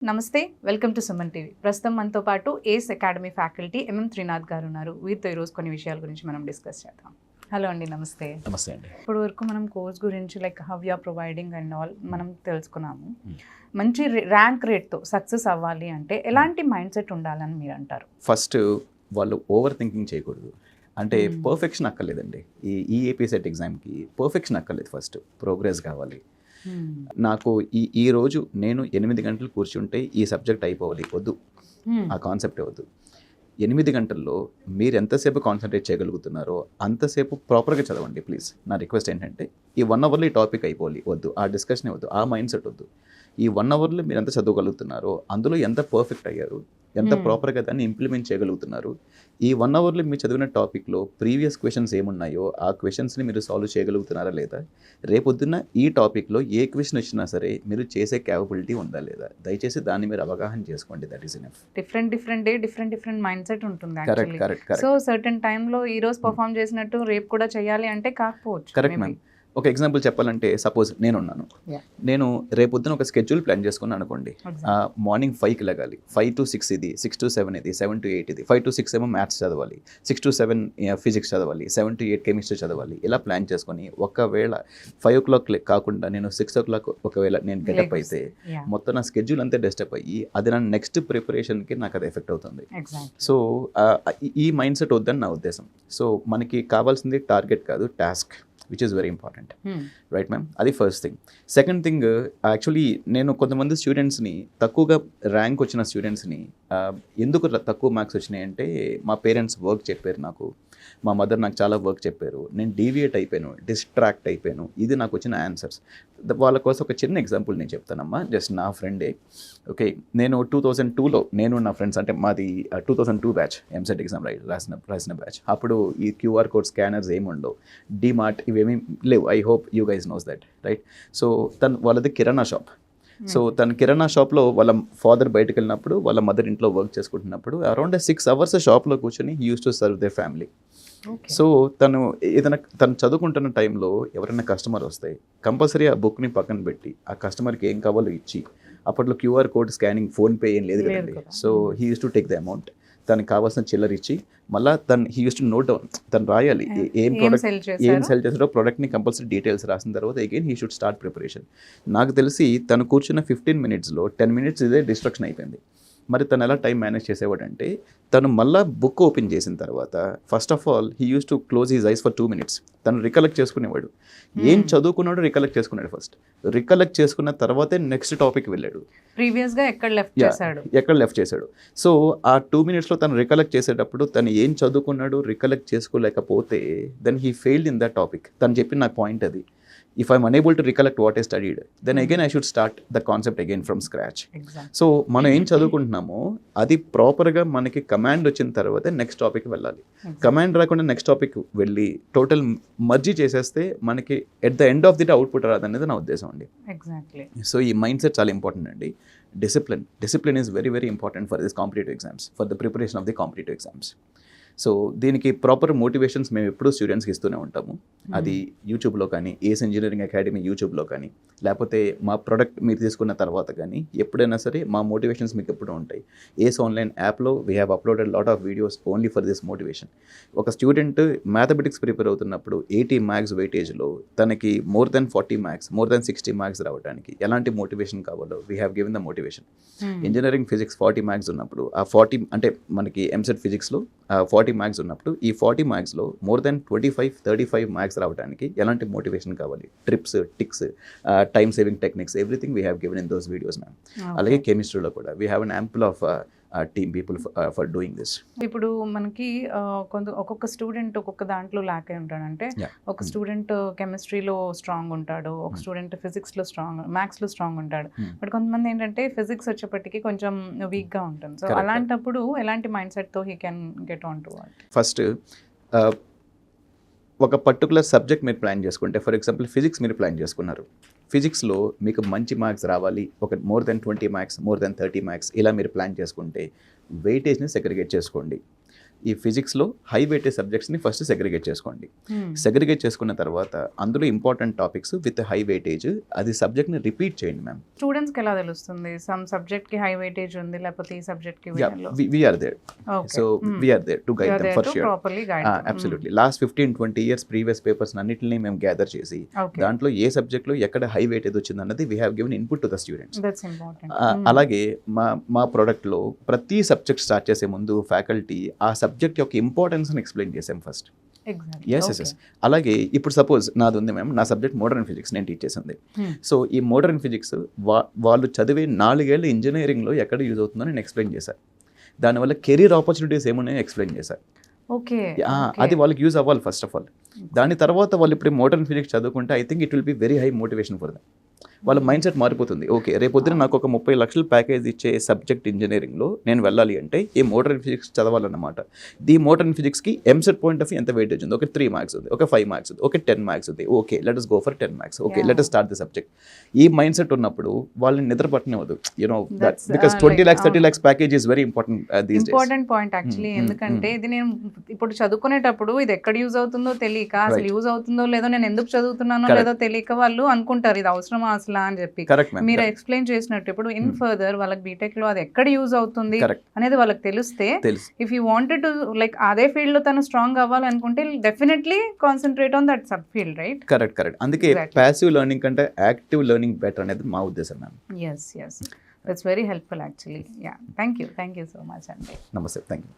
నమస్తే welcome to Suman TV. ప్రస్తుతం మనతో పాటు ఏస్ అకాడమీ ఫ్యాకల్టీ త్రినాథ్ గారు ఉన్నారు. వీరితో ఈరోజు కొన్ని విషయాల గురించి మనం డిస్కస్ చేద్దాం. హలో అండి, నమస్తే. నమస్తే అండి. ఇప్పుడు వరకు మనం కోర్స్ గురించి like how you are providing and all మనం తెలుసుకున్నాము. మంచి ర్యాంక్ రేట్తో సక్సెస్ అవ్వాలి అంటే ఎలాంటి మైండ్ సెట్ ఉండాలని మీరు అంటారు? ఫస్ట్ వాళ్ళు ఓవర్ థింకింగ్ చేయకూడదు. అంటే పర్ఫెక్షన్ అక్కర్లేదండి. ఈ ఏపీ సెట్ ఎగ్జామ్కి పర్ఫెక్షన్ అక్కర్లేదు. ఫస్ట్ ప్రోగ్రెస్ కావాలి. నాకు ఈ రోజు నేను 8 గంటలు కూర్చుంటే ఈ సబ్జెక్ట్ అయిపోవాలి వద్దు, ఆ కాన్సెప్టే వద్దు. 8 గంటల్లో మీరు ఎంతసేపు కాన్సన్ట్రేట్ చేయగలుగుతున్నారో అంతసేపు ప్రాపర్గా చదవండి ప్లీజ్. నా రిక్వెస్ట్ ఏంటంటే ఈ 1 అవర్లో ఈ టాపిక్ అయిపోవాలి వద్దు, ఆ డిస్కషనే వద్దు, ఆ మైండ్ సెట్ వద్దు. ఈ 1 అవర్లో మీరు ఎంత చదవగలుగుతున్నారో అందులో ఎంత పర్ఫెక్ట్ అయ్యారు, ఎంత ప్రాపర్గా దాన్ని ఇంప్లిమెంట్ చేయగలుగుతున్నారు. ఈ 1 అవర్లో మీరు చదివిన టాపిక్లో ప్రీవియస్ క్వశ్చన్స్ ఏమున్నాయో ఆ క్వశ్చన్స్ని మీరు సాల్వ్ చేయగలుగుతున్నారా లేదా, రేపొద్దున్న ఈ టాపిక్లో ఏ క్వశ్చన్ వచ్చినా సరే మీరు చేసే క్యాపబిలిటీ ఉందా లేదా, దయచేసి దాన్ని మీరు అవగాహన చేసుకోండి. That is enough. Different day different mind set ఉంటుంది. కరెక్ట్. సో సర్టన్ టైంలో ఈ రోజు పర్ఫామ్ చేసినట్టు రేపు కూడా చేయాలి అంటే కాకపోవచ్చు. Correct ma'am. ఒక ఎగ్జాంపుల్ చెప్పాలంటే సపోజ్ నేను రేపొద్దున ఒక స్కెడ్యూల్ ప్లాన్ చేసుకున్నాను అనుకోండి. మార్నింగ్ 5కి లెగాలి, 5 to 6 ఇది, 6 to 7 ఇది, 7 to 8 ఇది, 5 to 6 ఏమో మ్యాథ్స్ చదవాలి, 6 to 7 ఫిజిక్స్ చదవాలి, 7 to 8 కెమిస్ట్రీ చదవాలి. ఇలా ప్లాన్ చేసుకొని ఒకవేళ 5 o'clock కాకుండా నేను 6 o'clock ఒకవేళ నేను గెటప్ అయితే మొత్తం నా స్కెడ్యూల్ అంతే డిస్టర్బ్ అయ్యి అది నా నెక్స్ట్ ప్రిపరేషన్కి నాకు అది ఎఫెక్ట్ అవుతుంది. సో ఈ మైండ్ సెట్ వద్దని నా ఉద్దేశం. సో మనకి కావాల్సింది టార్గెట్ కాదు, task, which is very important. Right ma'am. అది first thing. Second thing, actually నేను కొంతమంది స్టూడెంట్స్ని తక్కువగా ర్యాంక్ వచ్చిన స్టూడెంట్స్ని ఎందుకు తక్కువ మార్క్స్ వచ్చినాయంటే మా పేరెంట్స్ వర్క్ చెప్పారు నాకు, మా మదర్ నాకు చాలా వర్క్ చెప్పారు, నేను డీవియేట్ అయిపోయాను, డిస్ట్రాక్ట్ అయిపోయాను. ఇది నాకు వచ్చిన ఆన్సర్స్. వాళ్ళ కోసం ఒక చిన్న ఎగ్జాంపుల్ నేను చెప్తానమ్మా. జస్ట్ నా ఫ్రెండే. ఓకే, నేను 2002లో నేను నా ఫ్రెండ్స్, అంటే మాది 2002 బ్యాచ్, ఎంసెట్ ఎగ్జామ్ రాసిన బ్యాచ్. అప్పుడు ఈ క్యూఆర్ కోడ్ స్కానర్స్ ఏముండవు, డిమార్ట్ ఇవేమీ లేవు. I hope you guys knows that, right? So వాళ్ళది కిరాణా షాప్. సో తన కిరాణా షాప్లో వాళ్ళ ఫాదర్ బయటకు వెళ్ళినప్పుడు వాళ్ళ మదర్ ఇంట్లో వర్క్ చేసుకుంటున్నప్పుడు అరౌండ్ 6 hours షాప్లో కూర్చొని he use to serve their family. So తను చదువుకుంటున్న టైంలో ఎవరైనా కస్టమర్ వస్తే కంపల్సరీ ఆ బుక్ని పక్కన పెట్టి ఆ కస్టమర్కి ఏం కావాలో ఇచ్చి, అప్పట్లో క్యూఆర్ కోడ్ స్కానింగ్, ఫోన్పే ఏం లేదు కదండి. So he use to take the amount, తనకి కావాల్సిన చిల్లర ఇచ్చి మళ్ళీ he use to note down, తను రాయాలి ఏం సెల్ చేసాడో ప్రోడక్ట్ని కంపల్సరీ డీటెయిల్స్ రాసిన తర్వాత again he should start preparation. నాకు తెలిసి తను కూర్చున్న 15 minutesలో 10 minutes ఇదే డిస్ట్రక్షన్ అయిపోయింది. మరి తను ఎలా టైం మేనేజ్ చేసేవాడంటే తను మళ్ళీ బుక్ ఓపెన్ చేసిన తర్వాత first of all he use to close his eyes for 2 minutes. తను రికలెక్ట్ చేసుకునేవాడు, ఏం చదువుకున్నాడో రికలెక్ట్ చేసుకున్నాడు. ఫస్ట్ రికలెక్ట్ చేసుకున్న తర్వాతే నెక్స్ట్ టాపిక్ వెళ్ళాడు, ప్రీవియస్గా ఎక్కడ లెఫ్ట్ చేశాడు. సో ఆ 2 minutesలో తను రికలెక్ట్ చేసేటప్పుడు తను ఏం చదువుకున్నాడు రికలెక్ట్ చేసుకోలేకపోతే then he failed in that topic. తను చెప్పిన నా పాయింట్ అది. If I'm unable to recollect what I studied, then again I should start the concept again from scratch. So మనం ఏం చదువుకుంటున్నామో అది ప్రాపర్గా మనకి కమాండ్ వచ్చిన తర్వాత నెక్స్ట్ టాపిక్ వెళ్ళాలి. కమాండ్ రాకుండా నెక్స్ట్ టాపిక్ వెళ్ళి టోటల్ మర్జీ చేసేస్తే మనకి at the end of the day output రాదనేది నా ఉద్దేశం అండి. సో ఈ మైండ్ సెట్ చాలా ఇంపార్టెంట్ అండి. Discipline is very very important for this competitive exams, for the preparation of the competitive exams. So దీనికి ప్రాపర్ మోటివేషన్స్ మేము ఎప్పుడూ స్టూడెంట్స్కి ఇస్తూనే ఉంటాము. అది యూట్యూబ్లో కానీ, ఏస్ ఇంజనీరింగ్ అకాడమీ యూట్యూబ్లో కానీ, లేకపోతే మా ప్రోడక్ట్ మీరు తీసుకున్న తర్వాత కానీ ఎప్పుడైనా సరే మా మోటివేషన్స్ మీకు ఎప్పుడూ ఉంటాయి. ఏస్ ఆన్లైన్ యాప్లో we have uploaded lot of videos only for this motivation. ఒక స్టూడెంట్ మ్యాథమెటిక్స్ ప్రిపేర్ అవుతున్నప్పుడు 80 marks వెయిటేజ్లో తనకి more than 40 marks, more than 60 marks రావడానికి ఎలాంటి మోటివేషన్ కావాలో we have given the motivation. Engineering physics 40 marks ఉన్నప్పుడు ఆ 40 అంటే మనకి ఎంసెట్ ఫిజిక్స్లో 40 marks ఉన్నప్పుడు ఈ 40 marksలో more than 25-35 marks రావడానికి ఎలాంటి మోటివేషన్ కావాలి, tips, tricks, time saving techniques, everything we have given in those videos ma'am. అలాగే కెమిస్ట్రీలో కూడా we have an ample of team people for doing this. ఇప్పుడు మనకి ఒక్కొక్క స్టూడెంట్ ఒక్కొక్క దాంట్లో ల్యాక్ అయి ఉంటాడంటే ఒక స్టూడెంట్ కెమిస్ట్రీలో స్ట్రాంగ్ ఉంటాడు, ఒక స్టూడెంట్ ఫిజిక్స్లో స్ట్రాంగ్, మ్యాథ్స్లో స్ట్రాంగ్ ఉంటాడు. బట్ కొంతమంది ఏంటంటే ఫిజిక్స్ వచ్చేప్పటికి కొంచెం వీక్గా ఉంటుంది. సో అలాంటప్పుడు ఎలాంటి మైండ్ సెట్తో he can get on to what? First ఒక పర్టికులర్ సబ్జెక్ట్ మీరు ప్లాన్ చేసుకుంటే, ఫర్ ఎగ్జాంపుల్ ఫిజిక్స్ మీరు ప్లాన్ చేసుకున్నారు. ఫిజిక్స్లో మీకు మంచి మార్క్స్ రావాలి, ఒక more than 20 marks, more than 30 marks ఇలా మీరు ప్లాన్ చేసుకుంటే వెయిటేజ్ని సెగ్రిగేట్ చేసుకోండి. ఈ ఫిజిక్స్లో హై వెయిటేజ్ సబ్జెక్ట్స్ని ఫస్ట్ సెగ్రిగేట్ చేసుకోండి. Hmm. సెగ్రిగేట్ చేసుకున్న తర్వాత అందులో important topics with high weightage అది సబ్జెక్ట్ని రిపీట్ చేయండి మ్యామ్. స్టూడెంట్స్కి ఎలా తెలుస్తుంది సమ్ సబ్జెక్ట్కి హై వెయిటేజ్ ఉంది లేకపోతే ఈ సబ్జెక్ట్కి we are there. So we are there to guide them for sure. Properly guide. Absolutely. Last 15-20 years previous papers అన్నిటిని మేము గ్యాదర్ చేసి దాంట్లో ఏ సబ్జెక్ట్లో ఎక్కడ హై వెయిటేజ్ వచ్చింది అన్నది we have given input to the students. That's important. అలాగే మా ప్రోడక్ట్లో ప్రతి సబ్జెక్ట్ స్టార్ట్ చేసే ముందు ఫ్యాకల్టీ ఆ సబ్జెక్ట్ యొక్క ఇంపార్టెన్స్ని ఎక్స్ప్లెయిన్ చేసాం ఫస్ట్. ఎస్. అలాగే ఇప్పుడు సపోజ్ నాది ఉంది మ్యామ్, నా సబ్జెక్ట్ మోడర్న్ ఫిజిక్స్ నేను టీచ్ చేసింది. సో ఈ మోడర్న్ ఫిజిక్స్ వాళ్ళు చదివే 4 ఏళ్ళ ఇంజనీరింగ్లో ఎక్కడ యూజ్ అవుతుందో నేను ఎక్స్ప్లెయిన్ చేశాను. దానివల్ల కెరీర్ ఆపర్చునిటీస్ ఏమున్నాయో ఎక్స్ప్లెయిన్ చేశాను. ఓకే, అది వాళ్ళకి యూజ్ అవ్వాలి ఫస్ట్ ఆఫ్ ఆల్. దాని తర్వాత వాళ్ళు ఇప్పుడు మోడర్న్ ఫిజిక్స్ చదువుకుంటే I think it will be very high motivation for them. వాళ్ళ మైండ్ సెట్ మారిపోతుంది. ఓకే, రేపొద్దున నాకు ఒక 30 లక్షల ప్యాకేజ్ ఇచ్చే సబ్జెక్ట్ ఇంజనీరింగ్లో నేను వెళ్ళాలి అంటే ఈ మోడర్న్ ఫిజిక్స్ చదవాలన్నమాట. ది మోడర్న్ ఫిజిక్స్కి ఎంసెట్ పాయింట్ ఆఫ్ ఎంత వెయిటేజ్ ఉంది? ఒక 3 మార్క్స్ ఉంది, ఒక 5 మార్క్స్ ఉంది, ఒక 10 మార్క్స్ ఉంది. Okay, let us go for 10 marks. Okay, let us start the subject. ఈ మైండ్ సెట్ ఉన్నప్పుడు వాళ్ళని నిద్ర పట్టనివ్వదు. You know that because 20 lakhs 30 lakhs package is very important these days. Important point actually. ఎందుకంటే ఇది నేను ఇప్పుడు చదువుకునేటప్పుడు ఇది ఎక్కడ యూజ్ అవుతుందో తెలియక, అసలు యూజ్ అవుతుందో లేదో, నేను ఎందుకు చదువుతున్నానో లేదో తెలియక వాళ్ళు అనుకుంటారు ఇది అవసరమా అసలు అని చెప్పి. మీరు ఎక్స్ప్లెయిన్ చేసినట్టు ఇప్పుడు ఇన్ ఫర్దర్ వాళ్ళకి బీటెక్ లో అది ఎక్కడ యూజ్ అవుతుంది అనేది వాళ్ళకి తెలిస్తే, if you wanted to like అదే ఫీల్డ్ లో తను స్ట్రాంగ్ అవ్వాలనుకుంటే definitely concentrate on that subfield, right? Correct. అందుకే ప్యాసివ్ లెర్నింగ్ కంటే యాక్టివ్ లెర్నింగ్ బెటర్ అనేది మా ఉద్దేశం ma'am. Yes, that's very helpful actually. Yeah, thank you so much అండి. నమస్తే, థ్యాంక్ యూ.